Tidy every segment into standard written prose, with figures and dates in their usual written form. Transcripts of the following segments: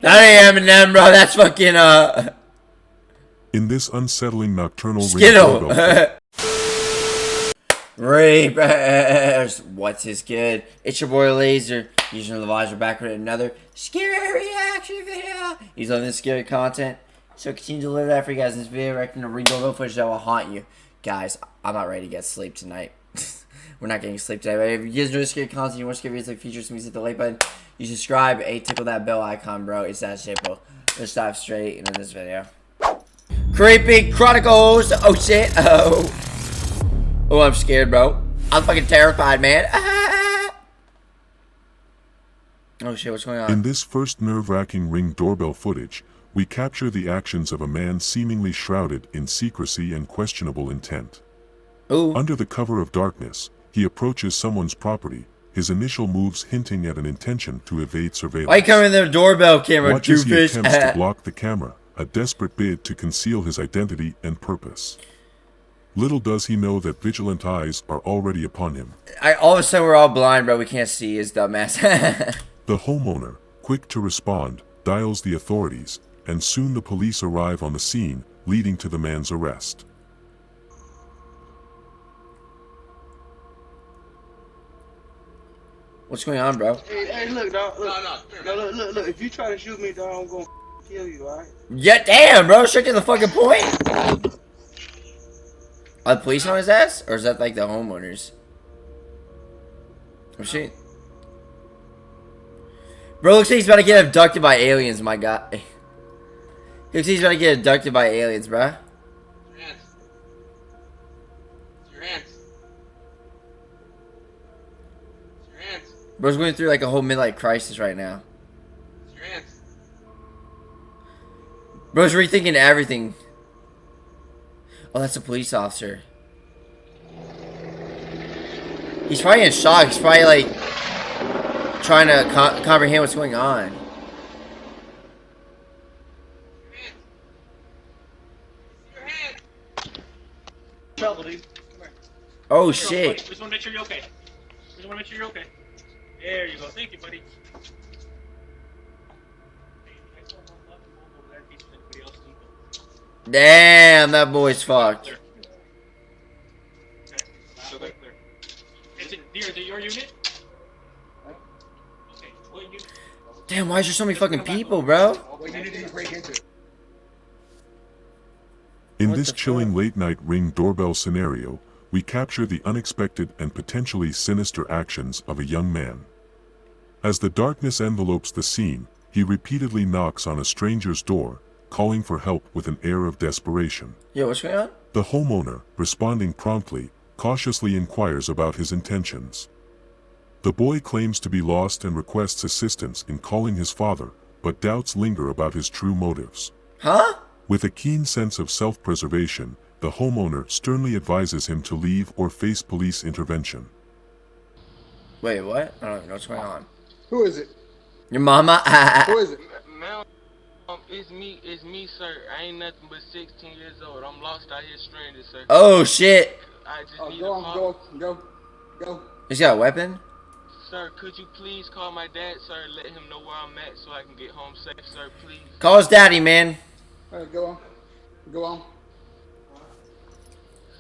That ain't Eminem, bro. That's fucking, In this unsettling nocturnal Skittle. ring doorbell Reapers. What's his good? It's your boy Laser. Using the visor back with another scary reaction video. He's loving this scary content. So continue to deliver that for you guys in this video. Reacting to ring doorbell footage that will haunt you. Guys, I'm not ready to get sleep tonight. We're not getting sleep today. But if you guys enjoy scary content, you want to scary videos like features, please hit the like button. You subscribe, tickle that bell icon, bro. It's that simple. Let's dive straight into this video. Creepy Chronicles. Oh shit. Oh, I'm scared, bro. I'm fucking terrified, man. Oh shit, what's going on? In this first nerve-wracking ring doorbell footage, we capture the actions of a man seemingly shrouded in secrecy and questionable intent. Ooh. Under the cover of darkness, he approaches someone's property, his initial moves hinting at an intention to evade surveillance. Why you coming in the doorbell camera, Watch as he doofus? attempts to block the camera, a desperate bid to conceal his identity and purpose. Little does he know that vigilant eyes are already upon him. All of a sudden we're all blind, bro. We can't see his dumbass. The homeowner, quick to respond, dials the authorities, and soon the police arrive on the scene, leading to the man's arrest. What's going on, bro? Hey, look, dog. Look. If you try to shoot me, dog, I'm gonna kill you, alright? Yeah, damn, bro. Straight to the fucking point. Are the police on his ass? Or is that like the homeowners? Oh shit. Bro, looks like he's about to get abducted by aliens, my god. Looks like he's about to get abducted by aliens, bro. Your hands. Your hands. Your hands. Bro's going through like a whole midlife crisis right now. Your hands. Bro's rethinking everything. Oh, that's a police officer. He's probably in shock. He's probably like trying to comprehend what's going on. Your hands. Oh shit. Just want to make sure you're okay. Just want to make sure you're okay. There you go. Thank you, buddy. Damn, that boy's fucked. Is it your unit? Okay. What unit? Damn, why is there so many fucking people, bro? In What this the chilling fuck? late-night ring doorbell scenario, we capture the unexpected and potentially sinister actions of a young man. As the darkness envelopes the scene, he repeatedly knocks on a stranger's door, calling for help with an air of desperation. Yo, what's going on? The homeowner, responding promptly, cautiously inquires about his intentions. The boy claims to be lost and requests assistance in calling his father, but doubts linger about his true motives. Huh? With a keen sense of self-preservation, the homeowner sternly advises him to leave or face police intervention. Wait, what? I don't even know what's going on. Who is it? Your mama? Who is it? Ma'am, it's me, sir. I ain't nothing but 16 years old. I'm lost out here stranded, sir. Oh shit. I just need Go a call. on, go. He's got a weapon? Sir, could you please call my dad, sir? Let him know where I'm at so I can get home safe, sir, please. Call his daddy, man. All right, go on.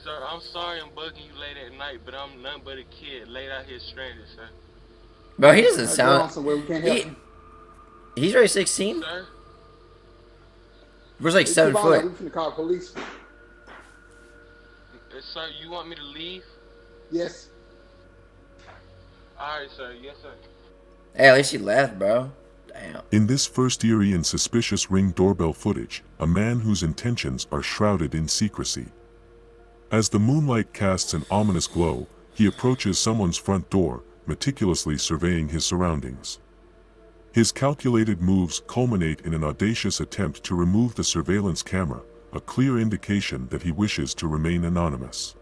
Sir, I'm sorry I'm bugging you late at night, but I'm nothing but a kid laid out here stranded, sir. Bro, he doesn't All right, go on sound... somewhere we can't help you. He's already 16? Sir? Bro's like 7 Keep on, foot. We finna call police. Sir, you want me to leave? Yes. Alright, sir. Yes, sir. Hey, at least he left, bro. Damn. In this first eerie and suspicious ring doorbell footage, a man whose intentions are shrouded in secrecy. As the moonlight casts an ominous glow, he approaches someone's front door, meticulously surveying his surroundings. His calculated moves culminate in an audacious attempt to remove the surveillance camera, a clear indication that he wishes to remain anonymous.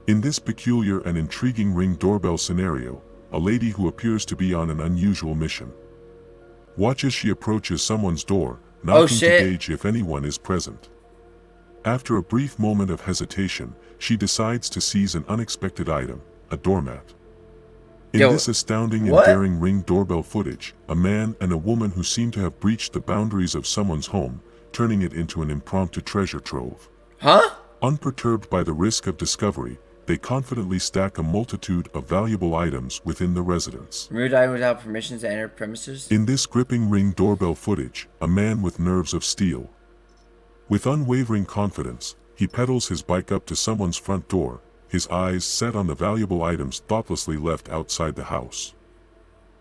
In this peculiar and intriguing ring doorbell scenario, a lady who appears to be on an unusual mission. Watch as she approaches someone's door, knocking to gauge if anyone is present. After a brief moment of hesitation, she decides to seize an unexpected item, a doormat. In Yo, this astounding what? and daring Ring doorbell footage, a man and a woman who seem to have breached the boundaries of someone's home, turning it into an impromptu treasure trove. Huh? Unperturbed by the risk of discovery, they confidently stack a multitude of valuable items within the residence. Removed item without permission to enter premises? In this gripping Ring doorbell footage, a man with nerves of steel. With unwavering confidence, he pedals his bike up to someone's front door, his eyes set on the valuable items thoughtlessly left outside the house.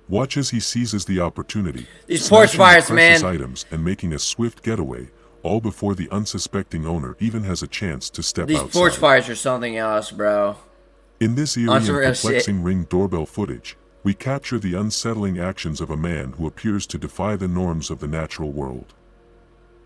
Watch as he seizes the opportunity, These porch snatching the fires, precious man. items and making a swift getaway, all before the unsuspecting owner even has a chance to step These outside. porch fires are something else, bro. In this eerie On and some real perplexing Ring doorbell footage, we capture the unsettling actions of a man who appears to defy the norms of the natural world.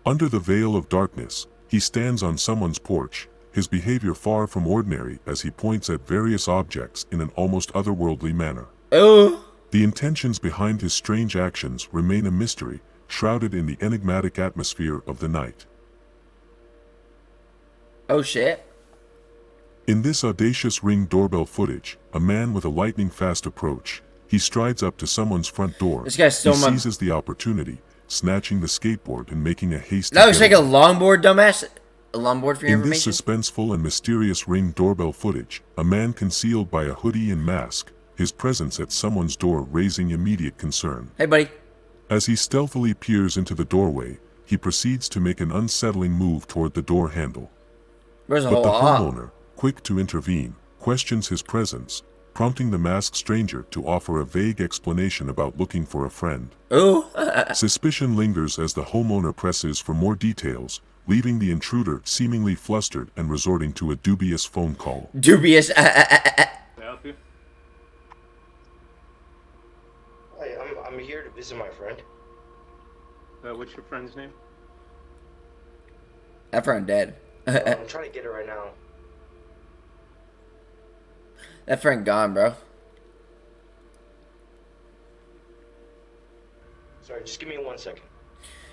Under the veil of darkness, he stands on someone's porch, his behavior far from ordinary as he points at various objects in an almost otherworldly manner. Ooh. The intentions behind his strange actions remain a mystery, shrouded in the enigmatic atmosphere of the night. Oh shit. In this audacious Ring doorbell footage, a man with a lightning-fast approach, he strides up to someone's front door. This guy's so he much. seizes the opportunity, snatching the skateboard and making a hasty That looks like a getaway. longboard, dumbass. A longboard for your In this information? suspenseful and mysterious Ring doorbell footage, a man concealed by a hoodie and mask, his presence at someone's door raising immediate concern. Hey, buddy. As he stealthily peers into the doorway, he proceeds to make an unsettling move toward the door handle. Where's the But whole the ah? homeowner, quick to intervene, questions his presence, prompting the masked stranger to offer a vague explanation about looking for a friend. Ooh. Suspicion lingers as the homeowner presses for more details, leaving the intruder seemingly flustered and resorting to a dubious phone call. Dubious. Can I help you? Hi, I'm here to visit my friend. What's your friend's name? That friend dead. I'm trying to get her right now. That friend gone, bro. Sorry, just give me 1 second.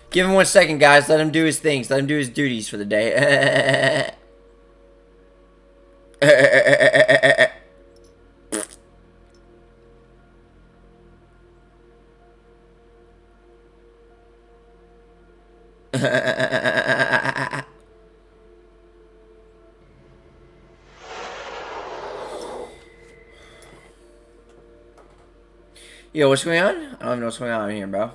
Give him 1 second, guys. Let him do his things. Let him do his duties for the day. Yo, what's going on? I don't even know what's going on here, bro.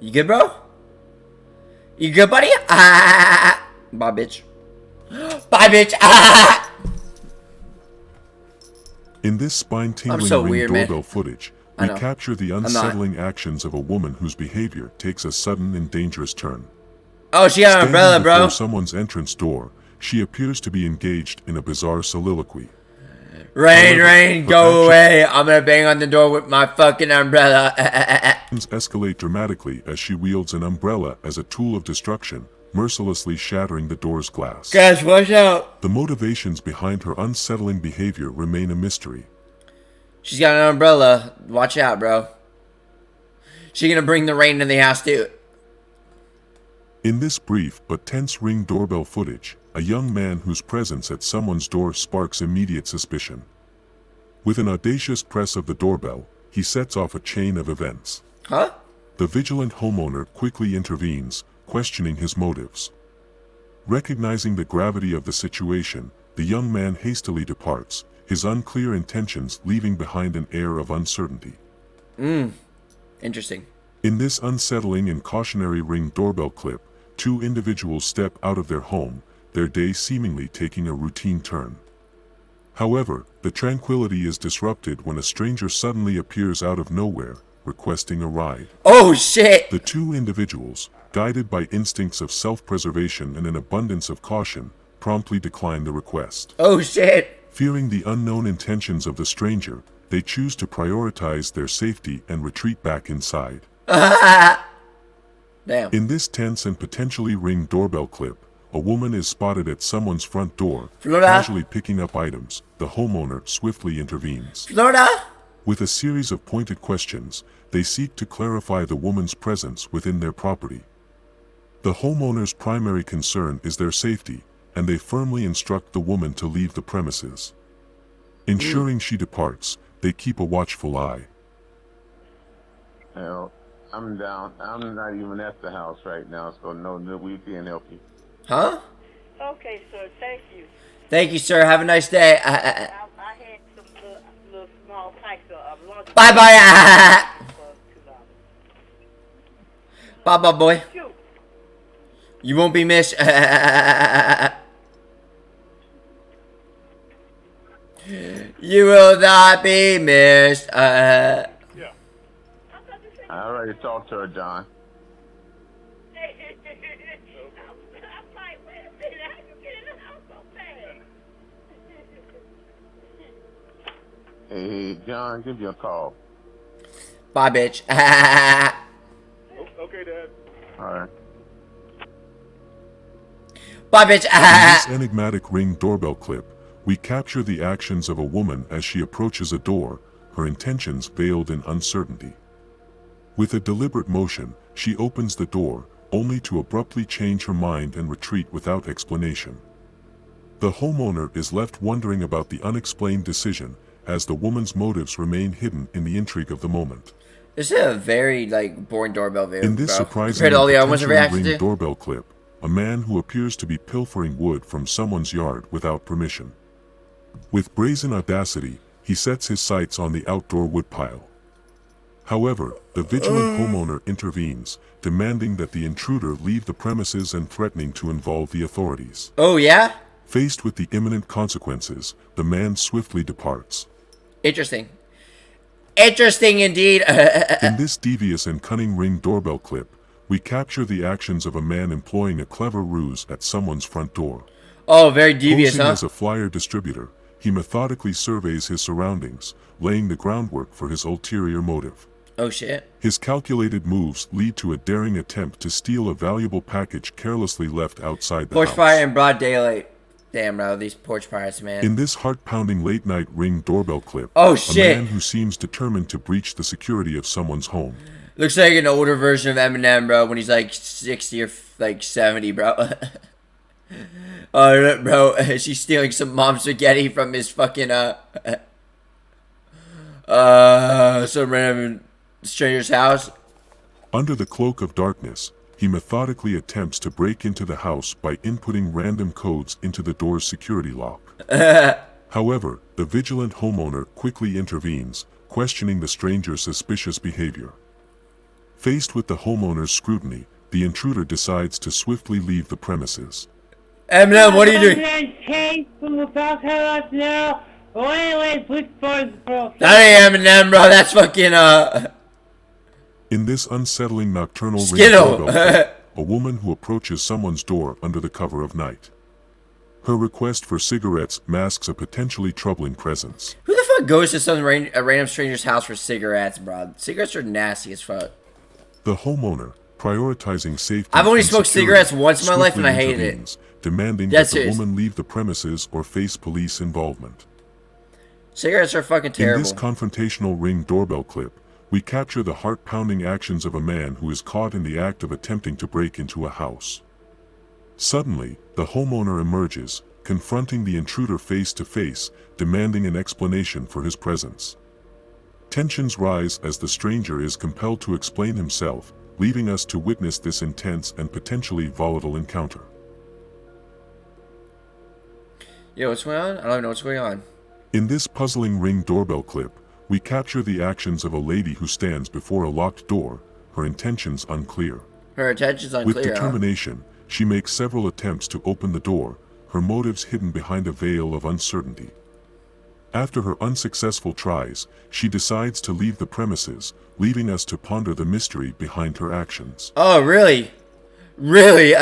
You good, bro? You good, buddy? Ah! Bye, bitch. Bye, bitch. Ah! In this spine-tingling so Ring weird, man. doorbell footage, I we know. capture the not. unsettling actions of a woman whose behavior takes a sudden and dangerous turn. Oh, she got an Standing umbrella, bro. before someone's entrance door, she appears to be engaged in a bizarre soliloquy. Rain, However, rain, her go actions- away. I'm gonna bang on the door with my fucking umbrella. Things escalate dramatically as she wields an umbrella as a tool of destruction, mercilessly shattering the door's glass. Guys, watch out. The motivations behind her unsettling behavior remain a mystery. She's got an umbrella. Watch out, bro. She gonna bring the rain to the house, too. In this brief but tense Ring doorbell footage, a young man whose presence at someone's door sparks immediate suspicion. With an audacious press of the doorbell, he sets off a chain of events. Huh? The vigilant homeowner quickly intervenes, questioning his motives. Recognizing the gravity of the situation, the young man hastily departs, his unclear intentions leaving behind an air of uncertainty. Interesting. In this unsettling and cautionary Ring doorbell clip, two individuals step out of their home, their day seemingly taking a routine turn. However, the tranquility is disrupted when a stranger suddenly appears out of nowhere, requesting a ride. Oh, shit. The two individuals, guided by instincts of self-preservation and an abundance of caution, promptly decline the request. Oh, shit. Fearing the unknown intentions of the stranger, they choose to prioritize their safety and retreat back inside. Damn. In this tense and potentially Ring doorbell clip, a woman is spotted at someone's front door, Florida? casually picking up items. The homeowner swiftly intervenes. Florida? With a series of pointed questions, they seek to clarify the woman's presence within their property. The homeowner's primary concern is their safety, and they firmly instruct the woman to leave the premises. Ensuring she departs, they keep a watchful eye. Hell, I'm down. I'm not even at the house right now, so no, we can't help you. Huh? Okay, sir. Thank you. Thank you, sir. Have a nice day. I had some little small packs of lunch. Bye bye. For $2. Bye bye, boy. Shoot. You won't be missed. You will not be missed. I already talked to her, John. I'm like, wait a minute. How you get in the house so fast? Hey, John, give you a call. Bye, bitch. Okay, Dad. All right. Bye, bitch. In this enigmatic Ring doorbell clip, we capture the actions of a woman as she approaches a door, her intentions veiled in uncertainty. With a deliberate motion, she opens the door, only to abruptly change her mind and retreat without explanation. The homeowner is left wondering about the unexplained decision, as the woman's motives remain hidden in the intrigue of the moment. This is a very boring doorbell video. In this surprising compared to all the other ones I potentially reacted Ring to. doorbell clip, a man who appears to be pilfering wood from someone's yard without permission. With brazen audacity, he sets his sights on the outdoor woodpile. However, the vigilant homeowner intervenes, demanding that the intruder leave the premises and threatening to involve the authorities. Oh yeah? Faced with the imminent consequences, the man swiftly departs. Interesting. Interesting indeed. In this devious and cunning Ring doorbell clip, we capture the actions of a man employing a clever ruse at someone's front door. Oh, very devious, Posing huh? as a flyer distributor, he methodically surveys his surroundings, laying the groundwork for his ulterior motive. Oh shit. His calculated moves lead to a daring attempt to steal a valuable package carelessly left outside the Porch house. fire in broad daylight. Damn, bro, these porch fires, man. In this heart-pounding late-night Ring doorbell clip, Oh, a shit. man who seems determined to breach the security of someone's home. Looks like an older version of Eminem, bro, when he's like 60 or 70, bro. Oh, bro, she's stealing some mom spaghetti from his fucking, some random stranger's house. Under the cloak of darkness, he methodically attempts to break into the house by inputting random codes into the door's security lock. However, the vigilant homeowner quickly intervenes, questioning the stranger's suspicious behavior. Faced with the homeowner's scrutiny, the intruder decides to swiftly leave the premises. Eminem, what are you doing? That ain't Eminem, bro. That's fucking, In this unsettling nocturnal Ring Skittle. doorbell clip, a woman who approaches someone's door under the cover of night. Her request for cigarettes masks a potentially troubling presence. Who the fuck goes to a random stranger's house for cigarettes, bro? Cigarettes are nasty as fuck. The homeowner, prioritizing safety I've only and smoked security, cigarettes once in my life and I swiftly hated it. intervenes, demanding That's that the serious. woman leave the premises or face police involvement. Cigarettes are fucking In terrible. this confrontational Ring doorbell clip, we capture the heart-pounding actions of a man who is caught in the act of attempting to break into a house. Suddenly, the homeowner emerges, confronting the intruder face to face, demanding an explanation for his presence. Tensions rise as the stranger is compelled to explain himself, leaving us to witness this intense and potentially volatile encounter. Yo, what's going on? I don't even know what's going on. In this puzzling Ring doorbell clip, we capture the actions of a lady who stands before a locked door, her intentions unclear. Her attention's With unclear, huh? determination, she makes several attempts to open the door, her motives hidden behind a veil of uncertainty. After her unsuccessful tries, she decides to leave the premises, leaving us to ponder the mystery behind her actions. Oh, really? Really?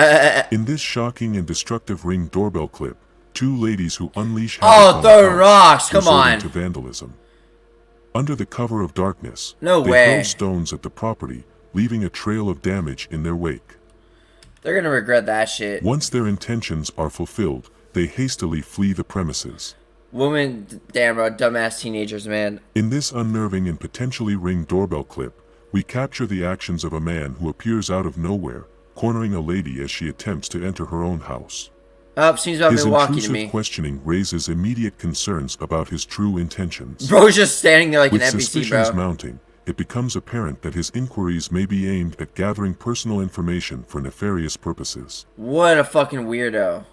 In this shocking and destructive Ring doorbell clip, two ladies who unleash Oh, havoc on throw the house, rocks, come resorting on. to vandalism. Under the cover of darkness, No they way. hurl stones at the property, leaving a trail of damage in their wake. They're gonna regret that shit. Once their intentions are fulfilled, they hastily flee the premises. Women, damn bro, dumbass teenagers, man. In this unnerving and potentially Ring doorbell clip, we capture the actions of a man who appears out of nowhere, cornering a lady as she attempts to enter her own house. Oh, seems about His Milwaukee to intrusive me. questioning raises immediate concerns about his true intentions. Bro's just standing there like With an NPC, suspicions bro. mounting, it becomes apparent that his inquiries may be aimed at gathering personal information for nefarious purposes. What a fucking weirdo.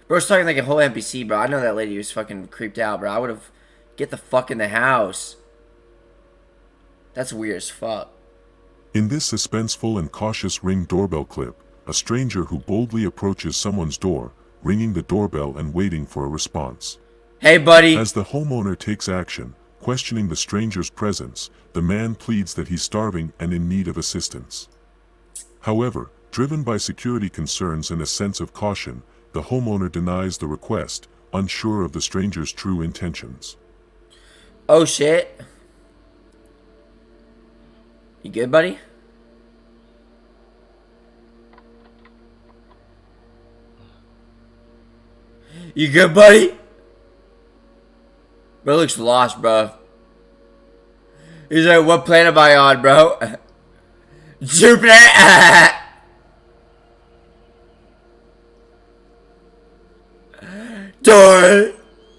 Bro's talking like a whole NPC, bro. I know that lady was fucking creeped out, bro. I would have... Get the fuck in the house. That's weird as fuck. In this suspenseful and cautious Ring doorbell clip, a stranger who boldly approaches someone's door, ringing the doorbell and waiting for a response. Hey, buddy. As the homeowner takes action, questioning the stranger's presence, the man pleads that he's starving and in need of assistance. However, driven by security concerns and a sense of caution, the homeowner denies the request, unsure of the stranger's true intentions. Oh, shit. You good, buddy? You good, buddy? Bro looks lost, bro. He's like, what planet am I on, bro? Jupiter! Door!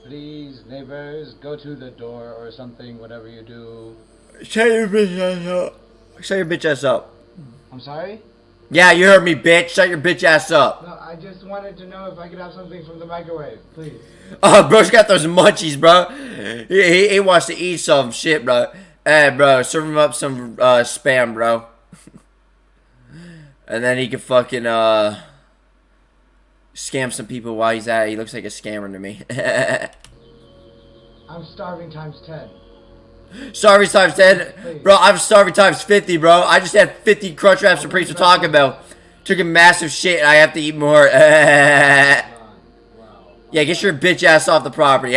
Please, neighbors, go to the door or something, whatever you do. Shut your bitch ass up. Shut your bitch ass up. I'm sorry? Yeah, you heard me, bitch. Shut your bitch ass up. No, I just wanted to know if I could have something from the microwave, please. Oh, bro's got those munchies, bro. He wants to eat some shit, bro. Hey, bro, serve him up some spam, bro. And then he can fucking scam some people while he's at it. He looks like a scammer to me. I'm starving times 10. Starving times 10? Bro, I'm starving times 50, bro. I just had 50 Crunchwrap Supremes for Taco Bell. Took a massive shit and I have to eat more. Yeah, get your bitch ass off the property.